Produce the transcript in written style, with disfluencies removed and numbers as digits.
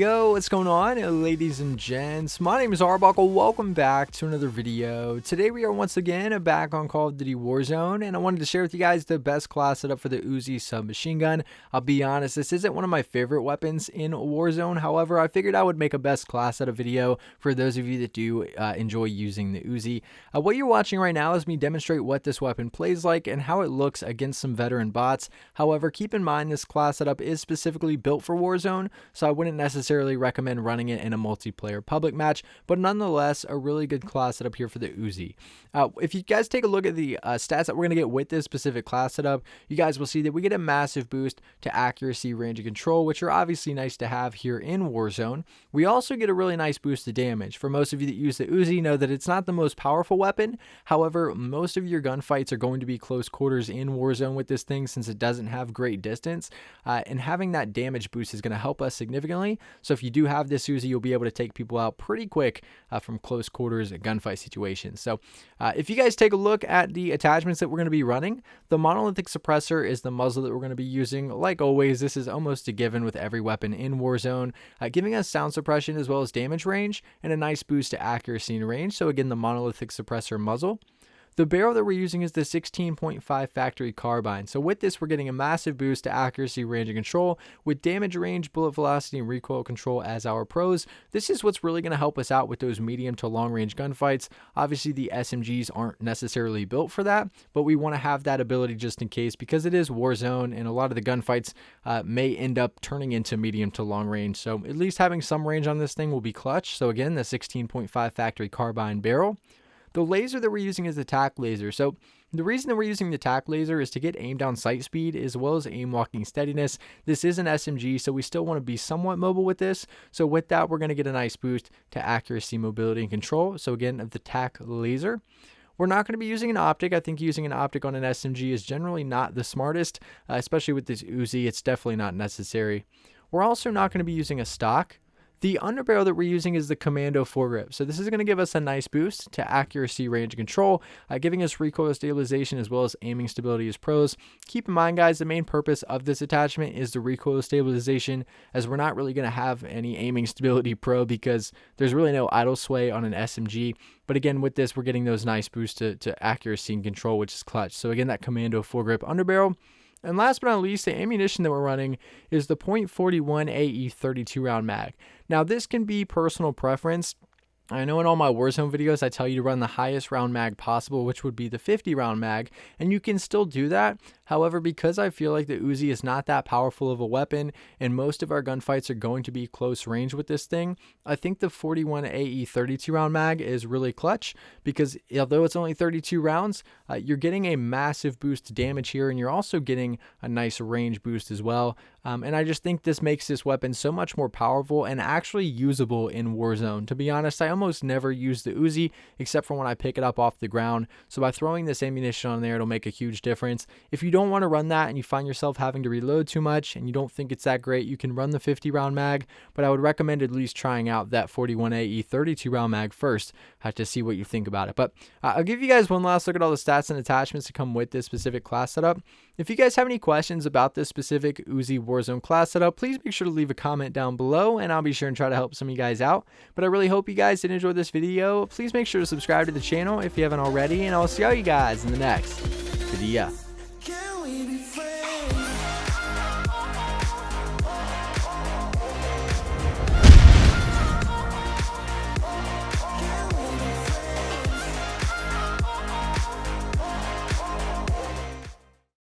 Yo, what's going on, ladies and gents? My name is Arbuckle. Welcome back to another video. Today we are once again back on Call of Duty Warzone, and I wanted to share with you guys the best class setup for the Uzi submachine gun. I'll be honest, this isn't one of my favorite weapons in Warzone. However, I figured I would make a best class setup video for those of you that do enjoy using the Uzi. What you're watching right now is me demonstrate what this weapon plays like and how it looks against some veteran bots. However, keep in mind this class setup is specifically built for Warzone, so I wouldn't necessarily recommend running it in a multiplayer public match, but nonetheless a really good class setup here for the Uzi. If you guys take a look at the stats that we're going to get with this specific class setup, you guys will see that we get a massive boost to accuracy, range, and control, which are obviously nice to have here in Warzone. We also get a really nice boost to damage. For most of you that use the Uzi, know that it's not the most powerful weapon. However, most of your gunfights are going to be close quarters in Warzone with this thing since it doesn't have great distance, and having that damage boost is going to help us significantly. So if you do have this Uzi, you'll be able to take people out pretty quick from close quarters gunfight situations. So if you guys take a look at the attachments that we're going to be running, the monolithic suppressor is the muzzle that we're going to be using. Like always, this is almost a given with every weapon in Warzone, giving us sound suppression as well as damage range and a nice boost to accuracy and range. So again, the monolithic suppressor muzzle. The barrel that we're using is the 16.5 factory carbine. So with this, we're getting a massive boost to accuracy, range, and control with damage range, bullet velocity, and recoil control as our pros. This is what's really going to help us out with those medium to long range gunfights. Obviously, the SMGs aren't necessarily built for that, but we want to have that ability just in case because it is Warzone and a lot of the gunfights may end up turning into medium to long range. So at least having some range on this thing will be clutch. So again, the 16.5 factory carbine barrel. The laser that we're using is the tac laser. So the reason that we're using the tac laser is to get aim down sight speed as well as aim walking steadiness. This is an SMG, so we still want to be somewhat mobile with this. So with that, we're going to get a nice boost to accuracy, mobility, and control. So again, of the tac laser. We're not going to be using an optic. I think using an optic on an SMG is generally not the smartest, especially with this Uzi. It's definitely not necessary. We're also not going to be using a stock. The underbarrel that we're using is the Commando foregrip. So this is going to give us a nice boost to accuracy, range, and control, giving us recoil stabilization as well as aiming stability as pros. Keep in mind, guys, the main purpose of this attachment is the recoil stabilization, as we're not really going to have any aiming stability pro because there's really no idle sway on an SMG. But again, with this, we're getting those nice boosts to accuracy and control, which is clutch. So again, that Commando foregrip underbarrel. And last but not least, the ammunition that we're running is the .41 AE 32 round mag. Now this can be personal preference. I know in all my Warzone videos, I tell you to run the highest round mag possible, which would be the 50 round mag, and you can still do that. However, because I feel like the Uzi is not that powerful of a weapon, and most of our gunfights are going to be close range with this thing, I think the 41 AE 32 round mag is really clutch, because although it's only 32 rounds, you're getting a massive boost to damage here, and you're also getting a nice range boost as well. And I just think this makes this weapon so much more powerful and actually usable in Warzone. To be honest, I almost never use the Uzi except for when I pick it up off the ground. So by throwing this ammunition on there, it'll make a huge difference. If you don't want to run that and you find yourself having to reload too much and you don't think it's that great, you can run the 50 round mag, but I would recommend at least trying out that 41 AE 32 round mag first to see what you think about it. But I'll give you guys one last look at all the stats and attachments that come with this specific class setup. If you guys have any questions about this specific Uzi Warzone class setup, please make sure to leave a comment down below and I'll be sure and try to help some of you guys out. But I really hope you guys did enjoy this video. Please make sure to subscribe to the channel if you haven't already, and I'll see all you guys in the next video. Can we be friends?